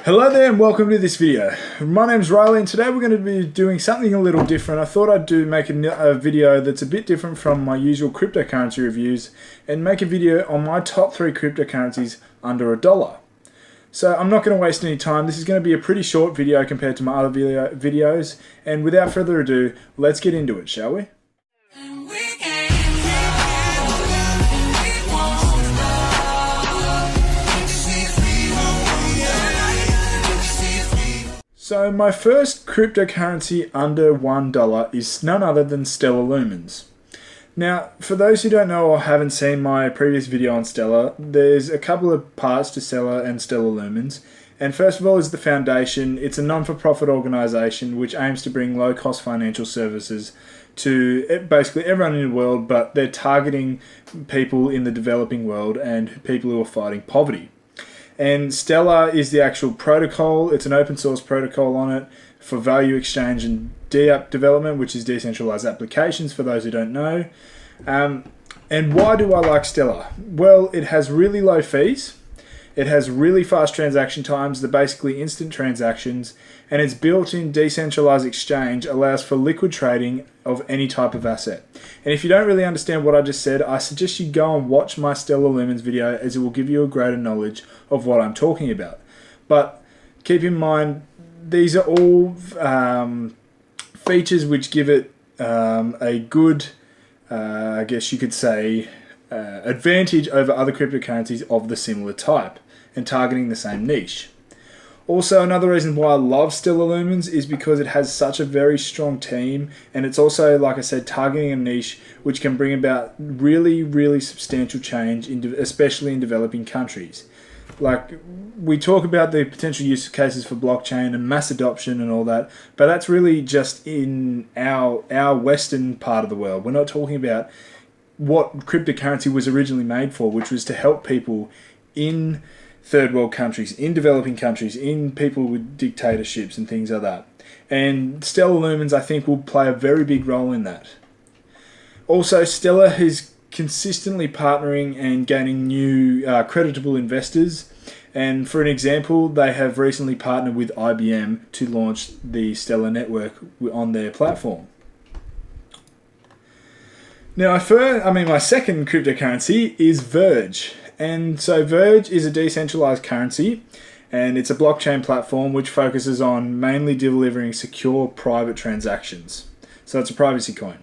Hello there and welcome to this video. My name's Riley and today we're going to be doing something a little different. I thought I'd make a video that's a bit different from my usual cryptocurrency reviews and make a video on my top 3 cryptocurrencies under $1. So I'm not going to waste any time. This is going to be a pretty short video compared to my other videos, and without further ado, let's get into it, shall we? So my first cryptocurrency under $1 is none other than Stellar Lumens. Now, for those who don't know or haven't seen my previous video on Stellar, there's a couple of parts to Stellar and Stellar Lumens. And first of all is the foundation. It's a non-for-profit organisation which aims to bring low-cost financial services to basically everyone in the world, but they're targeting people in the developing world and people who are fighting poverty. And Stellar is the actual protocol. It's an open source protocol on it for value exchange and DApp development, which is decentralized applications for those who don't know. And why do I like Stellar? Well, it has really low fees. It has really fast transaction times. They're basically instant transactions. And its built-in decentralized exchange allows for liquid trading of any type of asset. And if you don't really understand what I just said, I suggest you go and watch my Stellar Lumens video, as it will give you a greater knowledge of what I'm talking about. But keep in mind, these are all features which give it a good, I guess you could say, advantage over other cryptocurrencies of the similar type and targeting the same niche. Also, another reason why I love Stellar Lumens is because it has such a very strong team, and it's also, like I said, targeting a niche which can bring about really, really substantial change, especially in developing countries. Like, we talk about the potential use cases for blockchain and mass adoption and all that, but that's really just in our Western part of the world. We're not talking about what cryptocurrency was originally made for, which was to help people in third world countries, in developing countries, in people with dictatorships and things like that. And Stellar Lumens, I think, will play a very big role in that. Also, Stellar is consistently partnering and gaining new creditable investors. And for an example, they have recently partnered with IBM to launch the Stellar network on their platform. Now, my second cryptocurrency is Verge. And so Verge is a decentralized currency, and it's a blockchain platform which focuses on mainly delivering secure private transactions. So it's a privacy coin.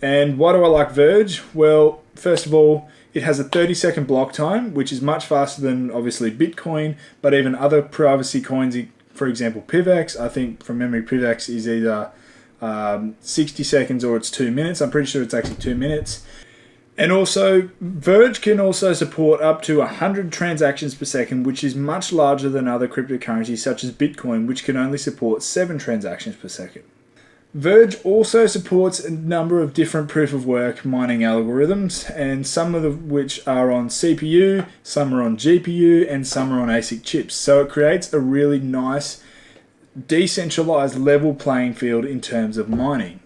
And why do I like Verge? Well, first of all, it has a 30-second block time, which is much faster than obviously Bitcoin, but even other privacy coins, for example PivX. I think from memory PivX is either 60 seconds or it's 2 minutes. I'm pretty sure it's actually 2 minutes. And also, Verge can also support up to 100 transactions per second, which is much larger than other cryptocurrencies such as Bitcoin, which can only support 7 transactions per second. Verge also supports a number of different proof-of-work mining algorithms, and some of which are on CPU, some are on GPU, and some are on ASIC chips. So it creates a really nice, decentralized level playing field in terms of mining.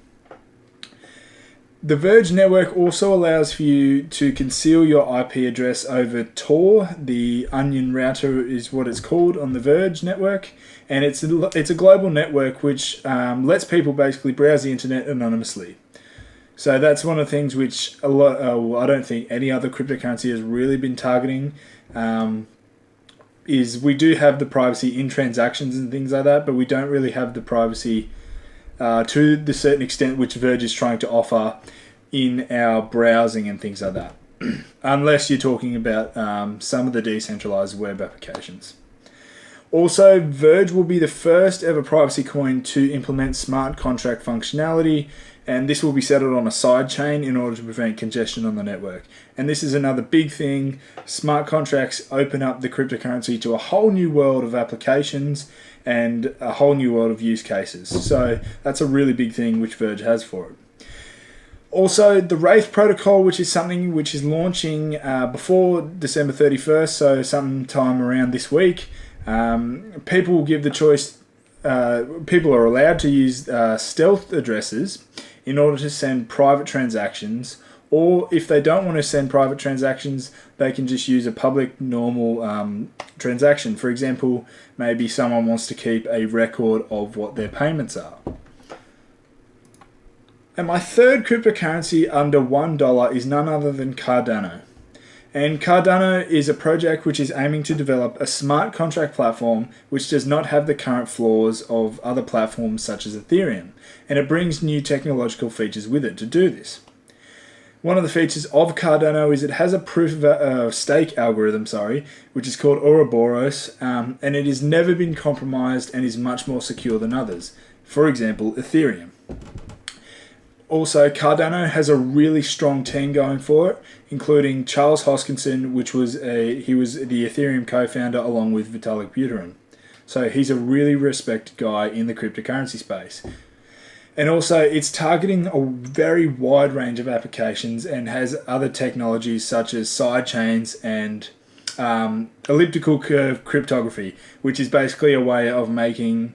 The Verge network also allows for you to conceal your IP address over Tor. The Onion router is what it's called on the Verge network, and it's a global network which lets people basically browse the internet anonymously. So that's one of the things which I don't think any other cryptocurrency has really been targeting. Is we do have the privacy in transactions and things like that, but we don't really have the privacy to the certain extent which Verge is trying to offer in our browsing and things like that. Unless you're talking about some of the decentralized web applications. Also, Verge will be the first ever privacy coin to implement smart contract functionality, and this will be settled on a sidechain in order to prevent congestion on the network. And this is another big thing. Smart contracts open up the cryptocurrency to a whole new world of applications and a whole new world of use cases. So that's a really big thing which Verge has for it. Also, the Wraith protocol, which is something which is launching before December 31st, so sometime around this week. People will give the choice, people are allowed to use stealth addresses in order to send private transactions Or if they don't want to send private transactions, they can just use a public normal transaction. For example, maybe someone wants to keep a record of what their payments are. And my third cryptocurrency under $1 is none other than Cardano. And Cardano is a project which is aiming to develop a smart contract platform which does not have the current flaws of other platforms such as Ethereum. And it brings new technological features with it to do this. One of the features of Cardano is it has a proof of stake algorithm, which is called Ouroboros, and it has never been compromised and is much more secure than others. For example, Ethereum. Also, Cardano has a really strong team going for it, including Charles Hoskinson, he was the Ethereum co-founder along with Vitalik Buterin. So he's a really respected guy in the cryptocurrency space. And also, it's targeting a very wide range of applications and has other technologies such as sidechains and elliptical curve cryptography, which is basically a way of making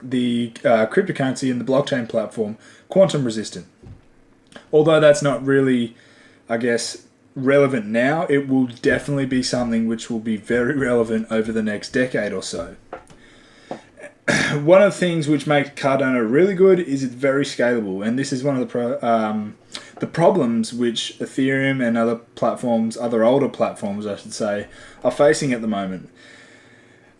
the cryptocurrency and the blockchain platform quantum resistant. Although that's not really, I guess, relevant now, it will definitely be something which will be very relevant over the next decade or so. One of the things which makes Cardano really good is it's very scalable, and this is one of the problems which Ethereum and other platforms, other older platforms I should say, are facing at the moment.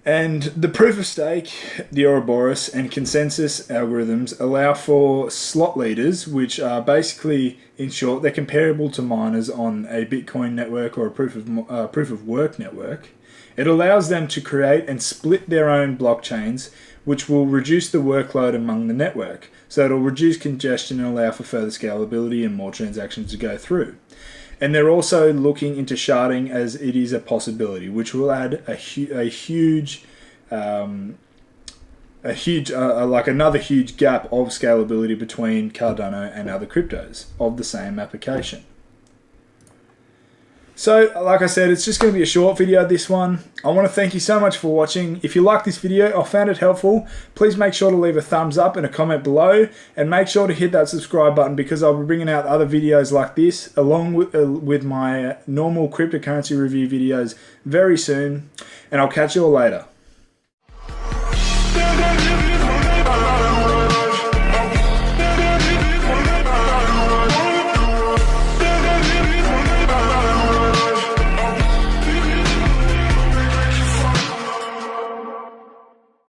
And the proof of stake, the Ouroboros, and consensus algorithms allow for slot leaders, which are basically, in short, they're comparable to miners on a Bitcoin network or a proof of work network. It allows them to create and split their own blockchains, which will reduce the workload among the network. So it'll reduce congestion and allow for further scalability and more transactions to go through. And they're also looking into sharding as it is a possibility, which will add like another huge gap of scalability between Cardano and other cryptos of the same application. So, like I said, it's just going to be a short video, this one. I want to thank you so much for watching. If you liked this video or found it helpful, please make sure to leave a thumbs up and a comment below. And make sure to hit that subscribe button because I'll be bringing out other videos like this along with my normal cryptocurrency review videos very soon. And I'll catch you all later.